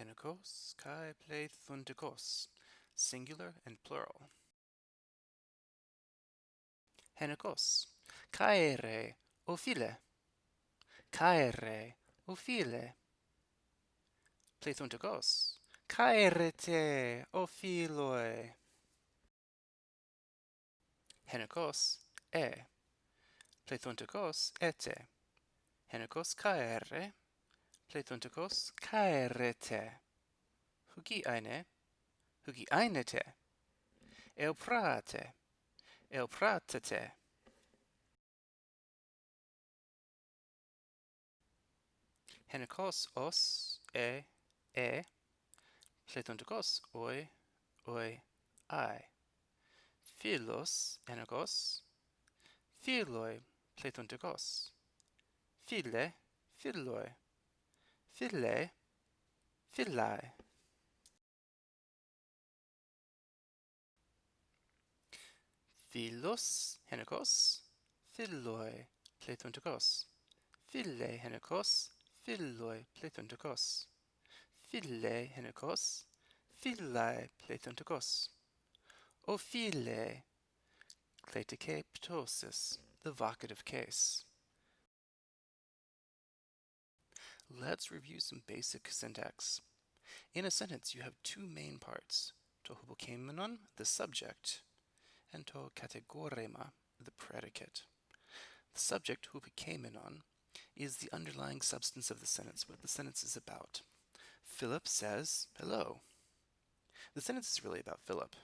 ἑνικῶς kai πληθυντικῶς, singular and plural. ἑνικῶς kaere ophile, kaere ophile. Πληθυντικῶς kaerete ophiloi. 헨ικῶς πληθυντικῶς ete. 헨ικῶς kaere, πληθυντικῶς kaerete. Hugi einete, eoprate, eopratete. 헨ικῶς os, πληθυντικῶς oi, ai. Philos 헨ικῶς, philoi πληθυντικῶς. Phile, philoi, phile, philai. Philos 헨ικῶς, philoi πληθυντικῶς. Phile 헨ικῶς, philoi πληθυντικῶς. Phile 헨ικῶς, philai πληθυντικῶς. Ophile, ἑνικῶς ptosis, the vocative case. Let's review some basic syntax. In a sentence, you have two main parts, to hypokemenon, the subject, and to kategorema, the predicate. The subject, hypokemenon, is the underlying substance of the sentence, what the sentence is about. Philip says, hello. The sentence is really about Philip.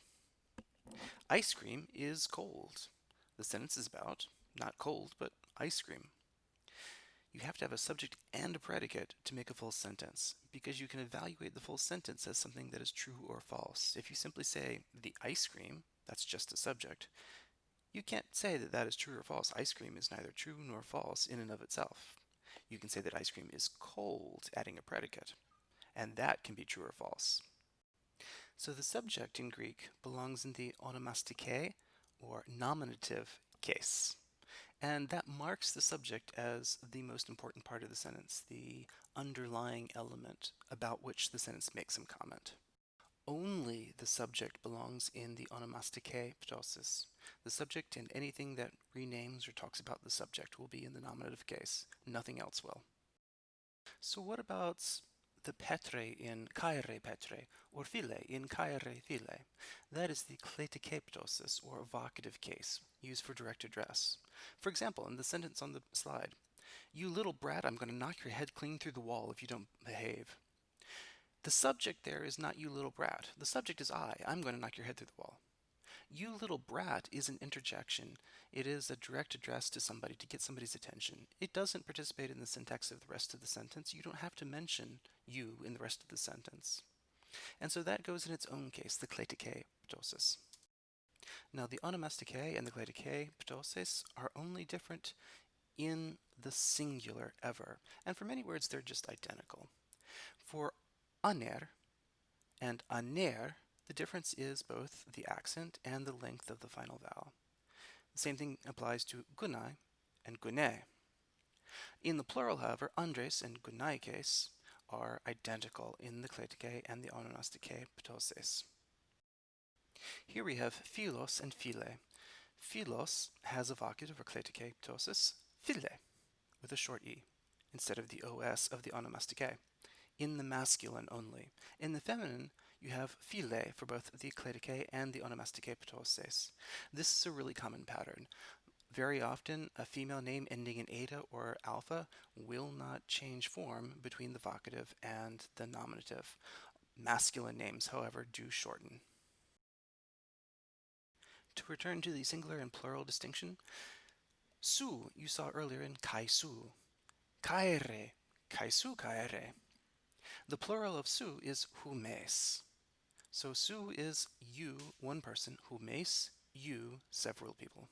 Ice cream is cold. The sentence is about, not cold, but ice cream. You have to have a subject and a predicate to make a full sentence, because you can evaluate the full sentence as something that is true or false. If you simply say, the ice cream, that's just a subject, you can't say that that is true or false. Ice cream is neither true nor false in and of itself. You can say that ice cream is cold, adding a predicate, and that can be true or false. So the subject in Greek belongs in the onomastike, or nominative case. And that marks the subject as the most important part of the sentence, the underlying element about which the sentence makes some comment. Only the subject belongs in the onomastike ptosis. The subject in anything that renames or talks about the subject will be in the nominative case. Nothing else will. So what about the petre in kaere petre, or phile in kaere phile? That is the kleitike ptosis, or vocative case, used for direct address. For example, in the sentence on the slide, you little brat, I'm going to knock your head clean through the wall if you don't behave. The subject there is not you little brat. The subject is I'm going to knock your head through the wall. You little brat is an interjection. It is a direct address to somebody to get somebody's attention. It doesn't participate in the syntax of the rest of the sentence. You don't have to mention you in the rest of the sentence. And so that goes in its own case, the kleitike ptosis. Now the onomastike and the kleitike ptosis are only different in the singular ever. And for many words, they're just identical. For aner and aner, the difference is both the accent and the length of the final vowel. The same thing applies to gunai and gunei. In the plural, however, andres and gunai case are identical in the kleitike and the onomastike ptosis. Here we have philos and phile. Philos has a vocative or kleitike ptosis, phile, with a short e, instead of the os of the onomastike, in the masculine only. In the feminine, you have phile for both the kleitike and the onomastike ptosis. This is a really common pattern. Very often, a female name ending in eta or alpha will not change form between the vocative and the nominative. Masculine names, however, do shorten. To return to the singular and plural distinction, su you saw earlier in kaisu, kaere, kaisu kaere. The plural of su is humes. So su is you, one person, humes, you, several people.